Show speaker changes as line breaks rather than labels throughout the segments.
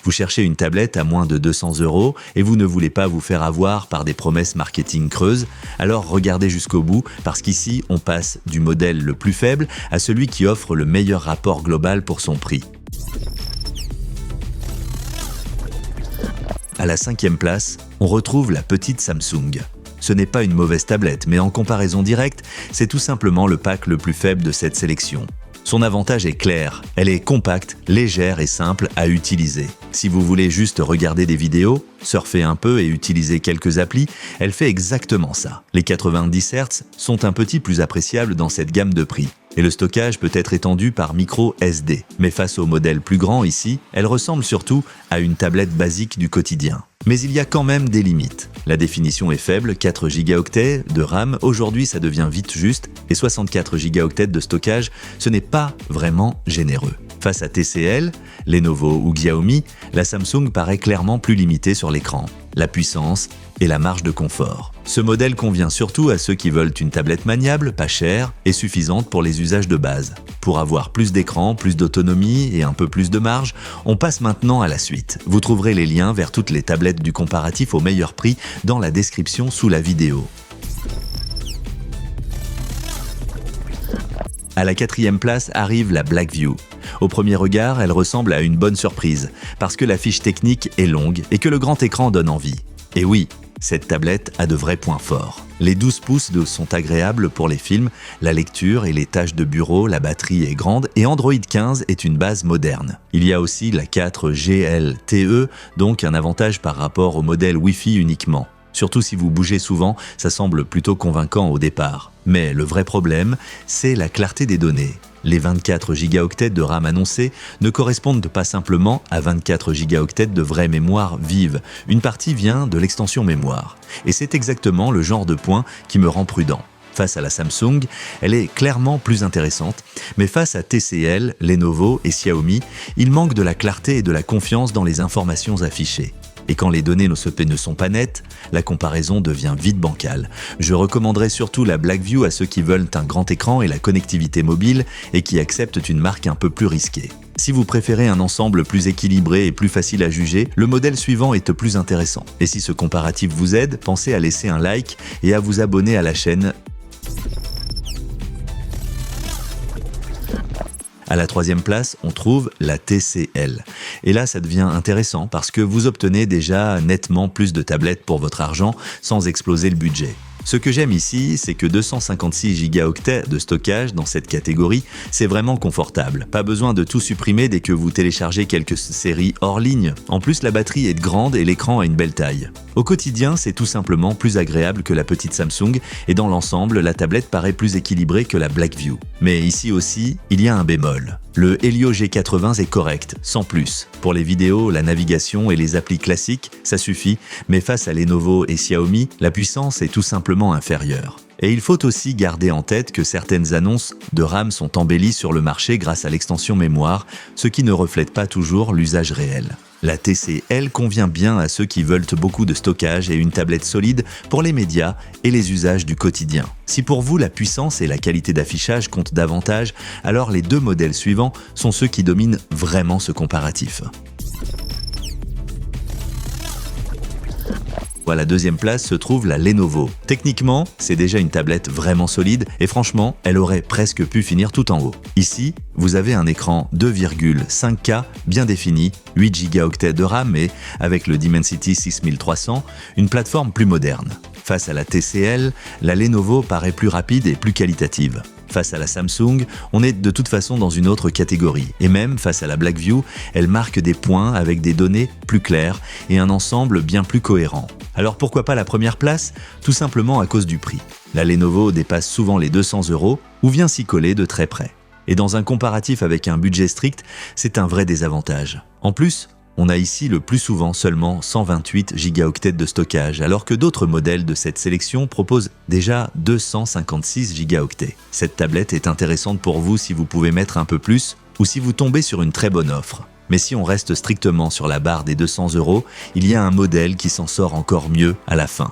Vous cherchez une tablette à moins de 200 € et vous ne voulez pas vous faire avoir par des promesses marketing creuses, alors regardez jusqu'au bout parce qu'ici on passe du modèle le plus faible à celui qui offre le meilleur rapport global pour son prix. À la 5e place, on retrouve la petite Samsung. Ce n'est pas une mauvaise tablette, mais en comparaison directe, c'est tout simplement le pack le plus faible de cette sélection. Son avantage est clair, elle est compacte, légère et simple à utiliser. Si vous voulez juste regarder des vidéos, surfer un peu et utiliser quelques applis, elle fait exactement ça. Les 90 Hz sont un petit plus appréciables dans cette gamme de prix. Et le stockage peut être étendu par micro SD. Mais face au modèle plus grand ici, elle ressemble surtout à une tablette basique du quotidien. Mais il y a quand même des limites. La définition est faible, 4 Go de RAM, aujourd'hui ça devient vite juste, et 64 Go de stockage, ce n'est pas vraiment généreux. Face à TCL, Lenovo ou Xiaomi, la Samsung paraît clairement plus limitée sur l'écran, la puissance et la marge de confort. Ce modèle convient surtout à ceux qui veulent une tablette maniable, pas chère et suffisante pour les usages de base. Pour avoir plus d'écran, plus d'autonomie et un peu plus de marge, on passe maintenant à la suite. Vous trouverez les liens vers toutes les tablettes du comparatif au meilleur prix dans la description sous la vidéo. À la 4e place arrive la Blackview. Au premier regard, elle ressemble à une bonne surprise, parce que la fiche technique est longue et que le grand écran donne envie. Et oui, cette tablette a de vrais points forts. Les 12 pouces sont agréables pour les films, la lecture et les tâches de bureau, la batterie est grande et Android 15 est une base moderne. Il y a aussi la 4G LTE, donc un avantage par rapport au modèle Wi-Fi uniquement. Surtout si vous bougez souvent, ça semble plutôt convaincant au départ. Mais le vrai problème, c'est la clarté des données. Les 24 Go de RAM annoncés ne correspondent pas simplement à 24 Go de vraie mémoire vive. Une partie vient de l'extension mémoire. Et c'est exactement le genre de point qui me rend prudent. Face à la Samsung, elle est clairement plus intéressante, mais face à TCL, Lenovo et Xiaomi, il manque de la clarté et de la confiance dans les informations affichées. Et quand les données ne sont pas nettes, la comparaison devient vite bancale. Je recommanderais surtout la Blackview à ceux qui veulent un grand écran et la connectivité mobile et qui acceptent une marque un peu plus risquée. Si vous préférez un ensemble plus équilibré et plus facile à juger, le modèle suivant est plus intéressant. Et si ce comparatif vous aide, pensez à laisser un like et à vous abonner à la chaîne. À la 3e place, on trouve la TCL. Et là, ça devient intéressant parce que vous obtenez déjà nettement plus de tablettes pour votre argent sans exploser le budget. Ce que j'aime ici, c'est que 256 Go de stockage dans cette catégorie, c'est vraiment confortable. Pas besoin de tout supprimer dès que vous téléchargez quelques séries hors ligne. En plus, la batterie est grande et l'écran a une belle taille. Au quotidien, c'est tout simplement plus agréable que la petite Samsung et dans l'ensemble, la tablette paraît plus équilibrée que la Blackview. Mais ici aussi, il y a un bémol. Le Helio G80 est correct, sans plus. Pour les vidéos, la navigation et les applis classiques, ça suffit, mais face à Lenovo et Xiaomi, la puissance est tout simplement inférieure. Et il faut aussi garder en tête que certaines annonces de RAM sont embellies sur le marché grâce à l'extension mémoire, ce qui ne reflète pas toujours l'usage réel. La TCL convient bien à ceux qui veulent beaucoup de stockage et une tablette solide pour les médias et les usages du quotidien. Si pour vous la puissance et la qualité d'affichage comptent davantage, alors les deux modèles suivants sont ceux qui dominent vraiment ce comparatif. À la 2e place se trouve la Lenovo. Techniquement, c'est déjà une tablette vraiment solide et franchement, elle aurait presque pu finir tout en haut. Ici, vous avez un écran 2,5K bien défini, 8 Go de RAM et, avec le Dimensity 6300, une plateforme plus moderne. Face à la TCL, la Lenovo paraît plus rapide et plus qualitative. Face à la Samsung, on est de toute façon dans une autre catégorie. Et même face à la Blackview, elle marque des points avec des données plus claires et un ensemble bien plus cohérent. Alors pourquoi pas la première place? Tout simplement à cause du prix. La Lenovo dépasse souvent les 200 € ou vient s'y coller de très près. Et dans un comparatif avec un budget strict, c'est un vrai désavantage. En plus, on a ici le plus souvent seulement 128 Go de stockage, alors que d'autres modèles de cette sélection proposent déjà 256 Go. Cette tablette est intéressante pour vous si vous pouvez mettre un peu plus ou si vous tombez sur une très bonne offre. Mais si on reste strictement sur la barre des 200 €, il y a un modèle qui s'en sort encore mieux à la fin.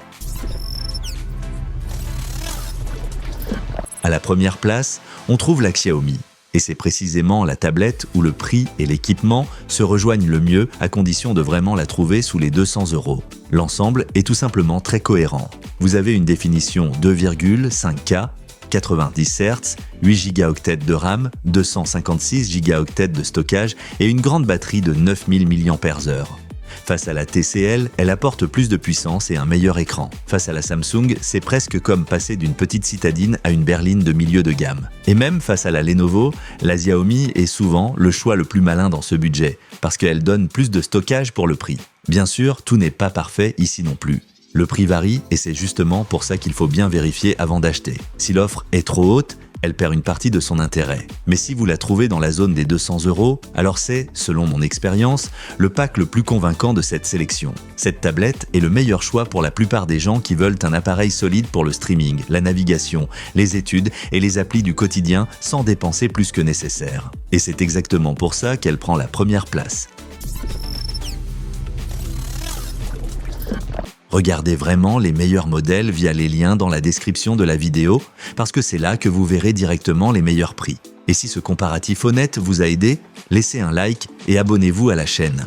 À la première place, on trouve la Xiaomi. Et c'est précisément la tablette où le prix et l'équipement se rejoignent le mieux à condition de vraiment la trouver sous les 200 €. L'ensemble est tout simplement très cohérent. Vous avez une définition 2,5K, 90 Hz, 8 Go de RAM, 256 Go de stockage et une grande batterie de 9000 mAh. Face à la TCL, elle apporte plus de puissance et un meilleur écran. Face à la Samsung, c'est presque comme passer d'une petite citadine à une berline de milieu de gamme. Et même face à la Lenovo, la Xiaomi est souvent le choix le plus malin dans ce budget, parce qu'elle donne plus de stockage pour le prix. Bien sûr, tout n'est pas parfait ici non plus. Le prix varie et c'est justement pour ça qu'il faut bien vérifier avant d'acheter. Si l'offre est trop haute, elle perd une partie de son intérêt. Mais si vous la trouvez dans la zone des 200 €, alors c'est, selon mon expérience, le pack le plus convaincant de cette sélection. Cette tablette est le meilleur choix pour la plupart des gens qui veulent un appareil solide pour le streaming, la navigation, les études et les applis du quotidien sans dépenser plus que nécessaire. Et c'est exactement pour ça qu'elle prend la première place. Regardez vraiment les meilleurs modèles via les liens dans la description de la vidéo, parce que c'est là que vous verrez directement les meilleurs prix. Et si ce comparatif honnête vous a aidé, laissez un like et abonnez-vous à la chaîne.